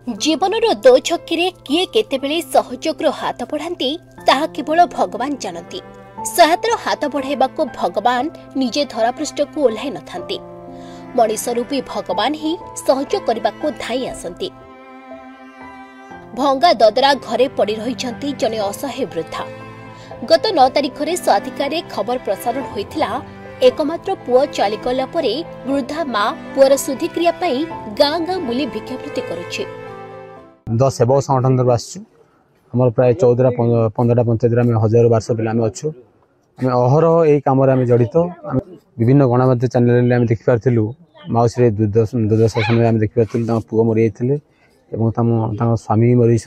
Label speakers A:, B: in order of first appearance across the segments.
A: जीवनर दो छक्की किए केतेबेले सहयोगर हाथ बढ़ाती ताहा केवल भगवान जानती। सहायतार हाथ बढ़ाइबा को भगवान निजे धरापृष्ठ को ओह्लाई न थांती। मनीष रूपी भगवान ही सहयोग करने को धाई आसंती। भंगा ददरा घरे पड़ी रही जने असहाय वृद्धा। गत 9 तारिख में स्वाधिकार खबर प्रसारण होता एकमात्र पुओ चलीगला परे वृद्धा मां पुअर शुद्धिक्रिया गाँ गाँ बुली भिक्षावृत्ति करुछि।
B: 10 सेवक संगठन तरफ आसु आम प्राय 14-15 पंचायत में 1000-1200 पिला अच्छु। आम अहरह यही कम जड़ित विभिन्न गणमाध्यम चैनल देखिपारू माउसी दुर्दशा समय देखिपारू पुओ मरी जाते स्वामी मरी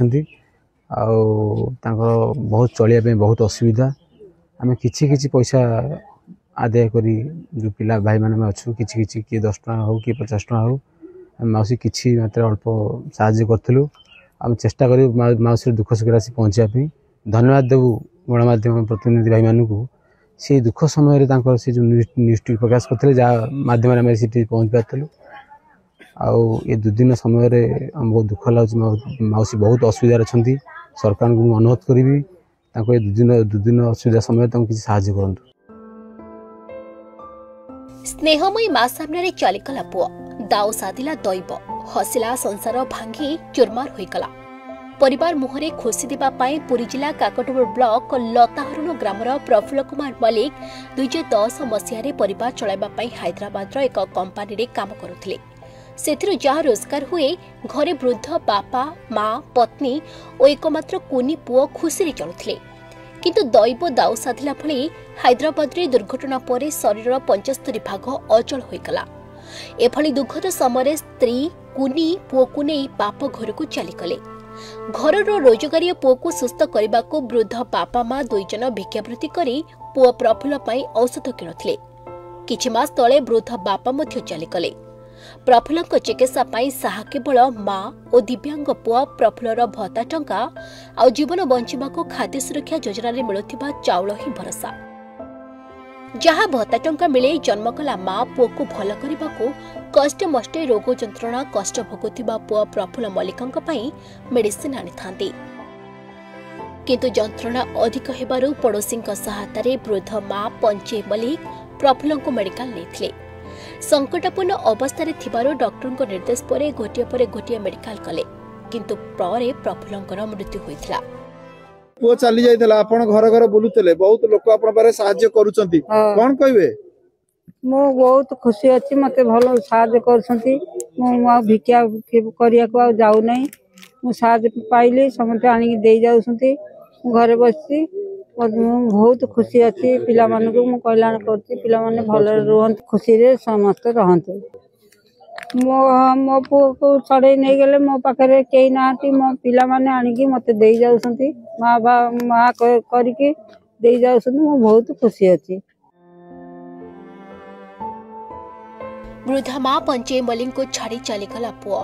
B: बहुत चलिया बहुत असुविधा। आम कि पैसा आदाय करी जो पिला भाई मैंने अच्छु कि किए 10 टका हो कि 50 टका हो माउसी कि मात्रा अल्प साहाଯ୍य करूँ। आम चेष्टा करी माउसी दुख सुख राशि पहुँचापी धन्यवाद देवु गणमाध्यम प्रतिनिधि भाई मानू से दुख समय से जो न्यूज प्रकाश करते जहाँ मध्यम पहुँच पार्लु। ये 2 दिन समय बहुत दुख लगे माउसी बहुत असुविधा अच्छा। सरकार को अनुरोध करी 2 दिन असुविधा समय किसी साहाଯ୍य करूँ।
A: स्नेहमयी मां सामने चलीगला पुओ दाऊ साधिला दैव हसिला संसार भांगी चुरमार होईगला। परिवार मुहरे खुशी देबा पाई पुरी जिला काकटपुर ब्लॉक लताहरण ग्रामर प्रफुल्ल कुमार मलिक 2010 मसीह परिवार चलाइबा पाई हैदराबाद एक कंपनी रे काम करुथिले। सेथिरु जहाँ रोजगार हुए घरे वृद्ध बापा मां पत्नी और एकमात्र कुनी पुओ खुशी रे चलुथिले। किंतु दैव दाऊ साधिला भली हैदराबाद रे दुर्घटना पर शरीर 75 भाग अचल होईगला। एभली दुखद समय स्त्री कुनी पुओ को नहीं बाप घर को चलीगले। घर रोजगारी पुओ को सुस्थ करने को वृद्ध बापा मां 2 जन भिक्षावृत्ति करी पुओ प्रफुल्ल पाई औषध किणुथिले। किछि मास तले वृद्ध बापा मध्य चलीगले। प्रफुल्ल चिकित्सा पाई साहा केवल मां और दिव्यांग पुओ प्रफुल्लर भत्ता टंका आ जीवन बंचिबा को खाद्य सुरक्षा योजना रे मिलुथिबा चाउल ही भरोसा। जहाँ भत्ता टंका मिले जन्मकला मां पुओ को भल करने को कष्ट मष्टे रोग जंत्रणा कष्ट भोगुथिबा पुओ प्रफुल्ल मल्लिकंक पई मेडिसिन आनी थांती। किंतु जंत्रणा अधिक हेबारु पड़ोसी सहायता रे वृद्ध मां पंचे मल्लिक प्रफुल्ल को मेडिकल नेथिले। संकटपूर्ण अवस्था रे थिबारु डॉक्टर निर्देश पर गोटिए मेडिकल कले किंतु परे प्रफुल्लंकर मृत्यु होइथिला।
C: पुओ चली जाइथिला आपण घर घर बुलुतले बहुत लोक आपण बारे सहाय्य करूचंती कोन कहबे।
D: मो बहुत खुशी अछि मते भलो सहाय्य करछंती। मो भिक्षा करिया को जाउ नै मो सहाय्य पाइले समते आनी दे जाउछंती। घरे बससी बहुत खुशी अच्छी। पिला मानक मु कल्याण करती पिला माने भले रहंत खुशी रे समस्त रहंत। मो पुओ को छड़े नहीं गले मो पाखरे केही नाती मो पिला माने आनिकी मते देई जाउसंती मां करिके देई जाउसंती। मो बहुत खुशी अच्छी।
A: वृद्धा मां पंचे मलिंग को छाड़ी चलीगला पुओ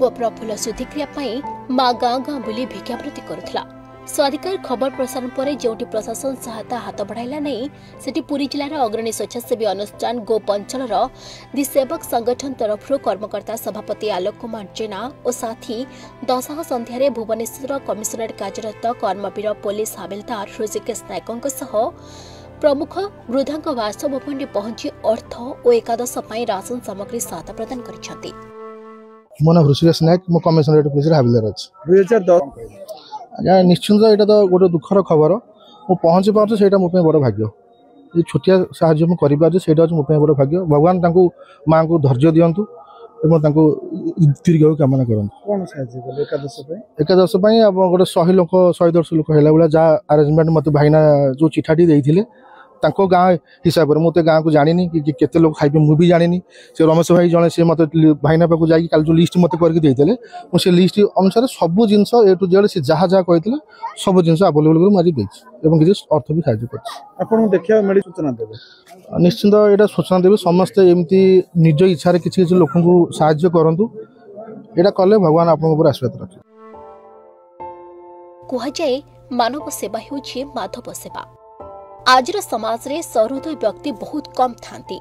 A: प्रफुल्ल शुद्धिक्रिया पाई मां गाँ गाँ बुली भिक्षावृत्ति करुथिला। स्वाधिकार खबर प्रसारण पर जोटी प्रशासन सहायता हाथ बढ़ाइला नहीं सेठी पुरी जिलार अग्रणी स्वेच्छासेवी अनुष्ठान गोप अंचल दि सेवक संगठन तरफ कर्मकर्ता सभापति आलोक कुमार जेना और साथी दशह संध्यारे भुवनेश्वर कमिशनरेट कार्यरत कर्मवीर पुलिस हाबिलदार ऋषिकेश नायकों सह प्रमुख वृद्धांक बासभवन पहुंची अर्थ और एकादश राशन सामग्री सहायता प्रदान करिसेंती।
E: मो नाम ऋषिकेश नायक मो कमिशनरेट पुलिस हाबिलदार अछि।
C: 2010
E: आज्ञा निश्चिंत यहाँ तो गोटे दुखर खबर मु पहुँची पार्छ से मोप बड़ भाग्य। ये छोटिया साहाଯ୍य मुझे मो बड़ भाग्य। भगवान माँ को धैर्य दिंतु दीर्घ कामना करते। एकादश गोटे 100 लोक 110 लोक है जहाँ आरेंजमेंट मत भाईना जो चिठाटी देते गाँ हिसाब से मुझे गाँव को जानी कि केते लोग खाइबे मुझे जानी से रमेश भाई जड़े से मत भाईना पाक जाकि काल जो लिस्ट मत करके मुझे लिस्ट अनुसार सब जिनस ए टू जेड से जहाँ जहाँ कहते सब जिन आवेलेबल कर किसी अर्थ भी साहय कर
C: सूचना देवे।
E: निश्चिंत यहाँ सूचना देवी समस्ते एमती निज इच्छा किसी लोक साहय करूँ यहाँ कले भगवान आप आशीर्वाद रखे।
A: कहुए मानव सेवा होउछि माधव सेवा। आजर समाज रे सहृदय व्यक्ति बहुत कम थांती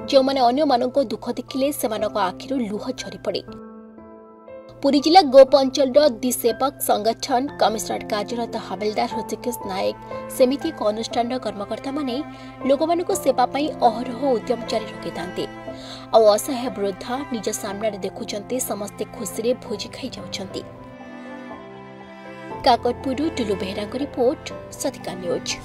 A: जो माने अन्य मानक दुख देखिले सेमानक आखिरु लुह झरी पड़े। पुरी जिला गोप अंचल दिसेवक संगठन कमिशनरेट कार्यरत हविलदार हृषिकेश नायक सेमिति एक अनुष्ठान कर्मकर्ता माने लोक मानक सेवा पई अहरह उद्यम जारी रखी थांते और असहाय वृद्धा निज सामने देखुचंती समस्ते खुशी रे भोजी खाई जाउचंती। काकटपुर टुलु बेहरा रिपोर्ट सतिका न्यूज।